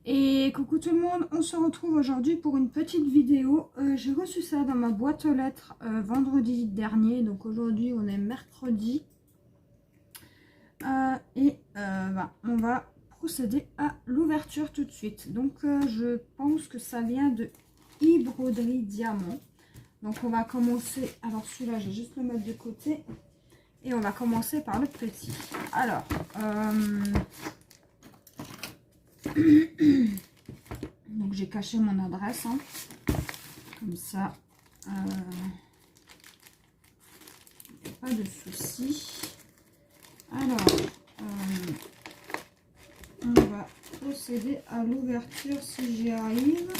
Et coucou tout le monde, on se retrouve aujourd'hui pour une petite vidéo. J'ai reçu ça dans ma boîte aux lettres vendredi dernier, donc aujourd'hui on est mercredi. On va procéder à l'ouverture tout de suite. Donc je pense que ça vient de E-Broderie Diamant. Donc on va commencer, alors celui-là je vais juste le mettre de côté. Et on va commencer par le petit. Alors, donc j'ai caché mon adresse, hein. Comme ça, pas de souci. Alors, on va procéder à l'ouverture si j'y arrive.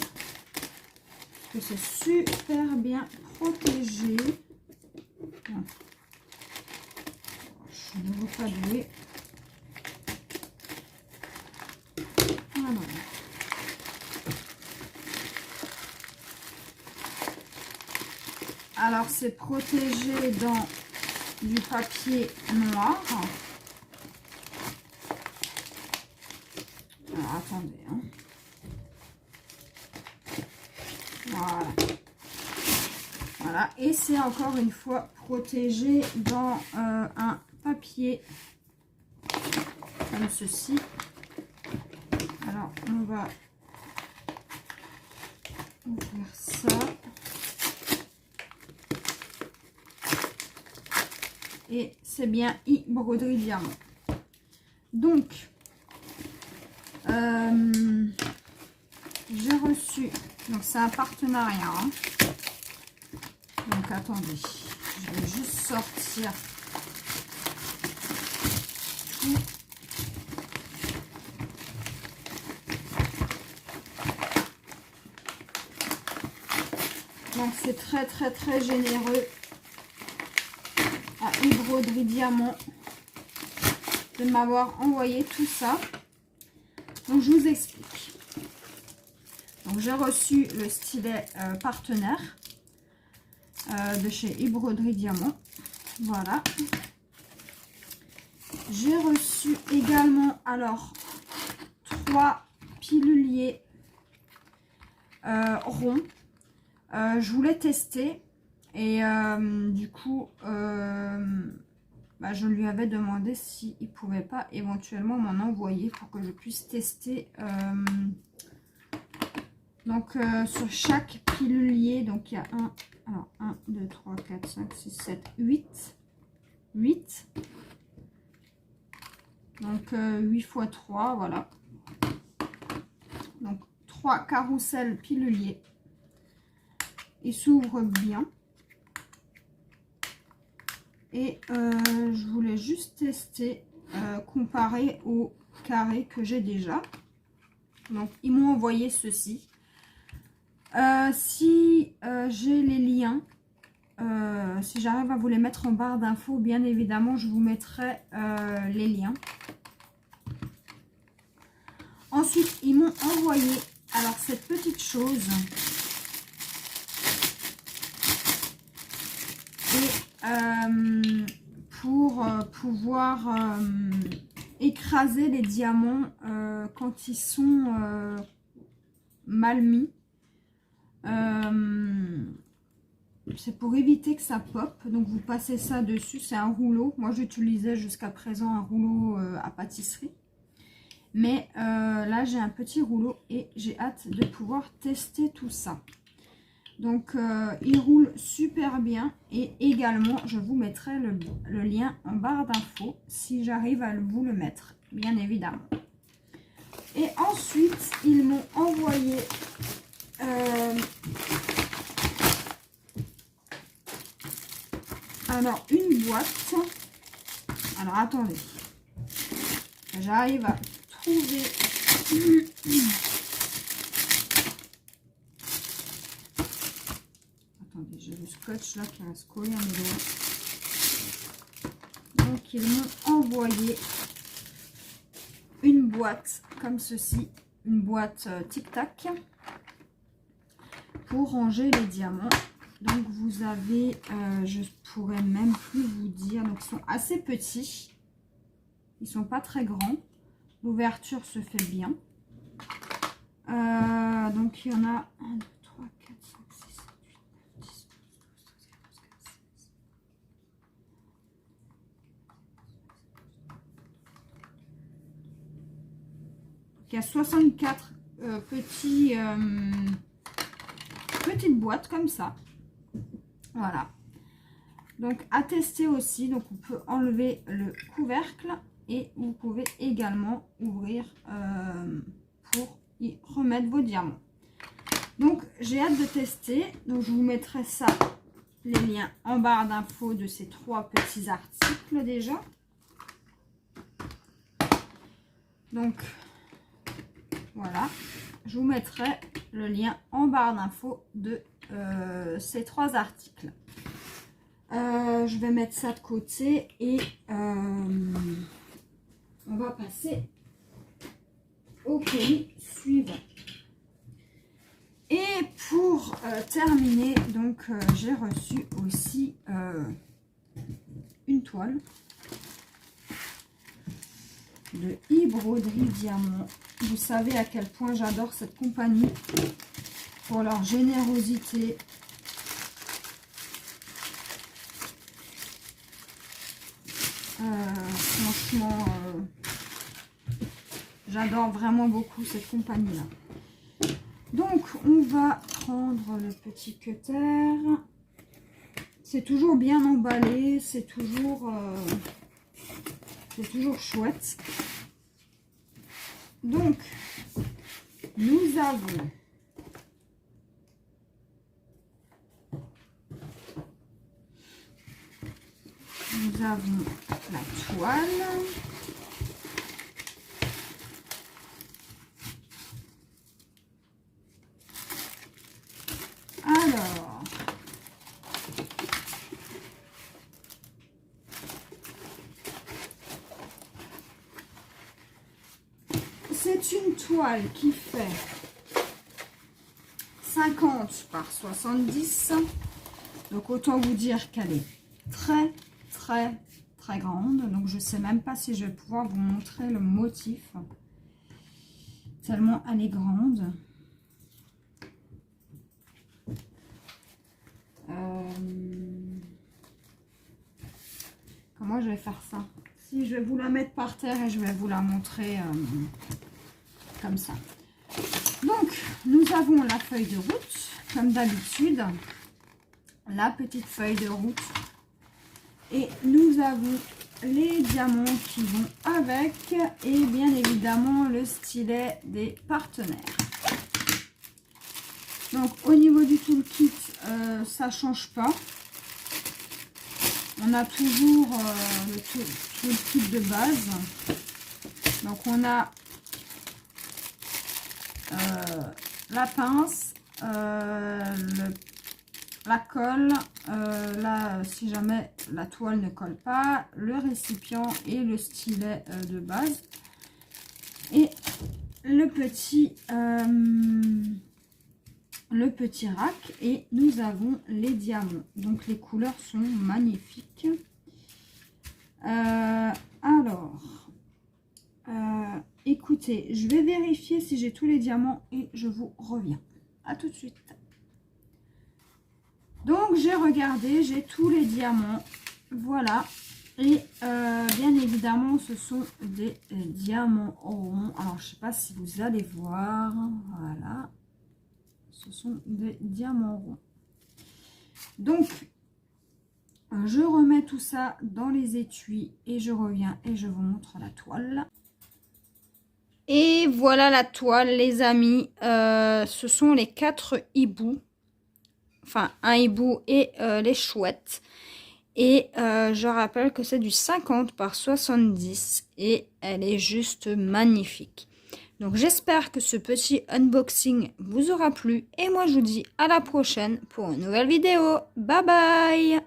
Parce que c'est super bien protégé. Bon. Je ne veux pas douer. Alors. Alors c'est protégé dans du papier noir. Alors attendez, hein. Voilà. Voilà. Et c'est encore une fois protégé dans un papier comme ceci. Alors on va ouvrir ça. Et c'est bien E-Broderie Diamant. Donc, j'ai reçu, donc c'est un partenariat. Hein. Donc, attendez, je vais juste sortir tout. Donc, c'est très généreux. À E-Broderie Diamant de m'avoir envoyé tout ça. Donc je vous explique. Donc j'ai reçu le stylet partenaire de chez E-Broderie Diamant. Voilà. J'ai reçu également alors 3 piluliers ronds. Je voulais tester. Et du coup, je lui avais demandé s'il ne pouvait pas éventuellement m'en envoyer pour que je puisse tester. Sur chaque pilulier, donc il y a 1, 2, 3, 4, 5, 6, 7, 8. 8. Donc 8 x 3, voilà. Donc 3 carousels piluliers. Ils s'ouvrent bien. Et je voulais juste tester, comparé au carré que j'ai déjà. Donc, ils m'ont envoyé ceci. Si j'ai les liens, si j'arrive à vous les mettre en barre d'infos, bien évidemment, je vous mettrai les liens. Ensuite, ils m'ont envoyé, alors, cette petite chose. Pour pouvoir écraser les diamants quand ils sont mal mis. C'est pour éviter que ça pop. Donc vous passez ça dessus. C'est un rouleau. Moi j'utilisais jusqu'à présent un rouleau à pâtisserie. Mais là j'ai un petit rouleau et j'ai hâte de pouvoir tester tout ça. Donc, il roule super bien. Et également, je vous mettrai le lien en barre d'infos si j'arrive à vous le mettre, bien évidemment. Et ensuite, ils m'ont envoyé alors une boîte. Alors, attendez. J'arrive à trouver... J'ai le scotch là qui reste collé à mes doigts. Donc ils m'ont envoyé une boîte comme ceci, une boîte tic-tac pour ranger les diamants. Donc vous avez, je pourrais même plus vous dire, donc ils sont assez petits, ils sont pas très grands. L'ouverture se fait bien. Donc il y en a 1, 2, 3, 4, 5, 6, 7, 8, 9, 10, 11, 12, 13, 14, 15, 16. Il y a 64 petites boîtes comme ça. Voilà. Donc à tester aussi. Donc on peut enlever le couvercle et vous pouvez également ouvrir pour y remettre vos diamants. Donc j'ai hâte de tester. Donc je vous mettrai ça, les liens en barre d'infos de ces 3 petits articles déjà. Donc voilà, je vous mettrai le lien en barre d'infos de ces 3 articles. Je vais mettre ça de côté et on va passer au colis suivant. Et pour terminer, donc j'ai reçu aussi une toile de Broderie Diamant. Vous savez à quel point j'adore cette compagnie pour leur générosité. Franchement, j'adore vraiment beaucoup cette compagnie là. Donc on va prendre le petit cutter. C'est toujours bien emballé, c'est toujours chouette. Donc nous avons la toile. Alors, c'est une toile qui fait 50 par 70. Donc autant vous dire qu'elle est très grande. Donc je sais même pas si je vais pouvoir vous montrer le motif tellement elle est grande. Comment je vais faire ça? Si je vais vous la mettre par terre et je vais vous la montrer comme ça. Donc nous avons la feuille de route comme d'habitude, la petite feuille de route. Et nous avons les diamants qui vont avec et bien évidemment le stylet des partenaires. Donc au niveau du toolkit, ça change pas. On a toujours le toolkit de base. Donc on a la pince, la colle, là si jamais la toile ne colle pas, le récipient et le stylet de base et le petit rack. Et nous avons les diamants, donc les couleurs sont magnifiques. Alors écoutez, je vais vérifier si j'ai tous les diamants et je vous reviens. À tout de suite. Donc j'ai regardé, j'ai tous les diamants, voilà. Et bien évidemment ce sont des diamants ronds. Alors je sais pas si vous allez voir, voilà, ce sont des diamants ronds. Donc je remets tout ça dans les étuis et je reviens et je vous montre la toile. Et voilà la toile les amis, ce sont les 4 hiboux. Enfin, un hibou et les chouettes. Et je rappelle que c'est du 50 par 70 et elle est juste magnifique. Donc j'espère que ce petit unboxing vous aura plu. Et moi je vous dis à la prochaine pour une nouvelle vidéo. Bye bye!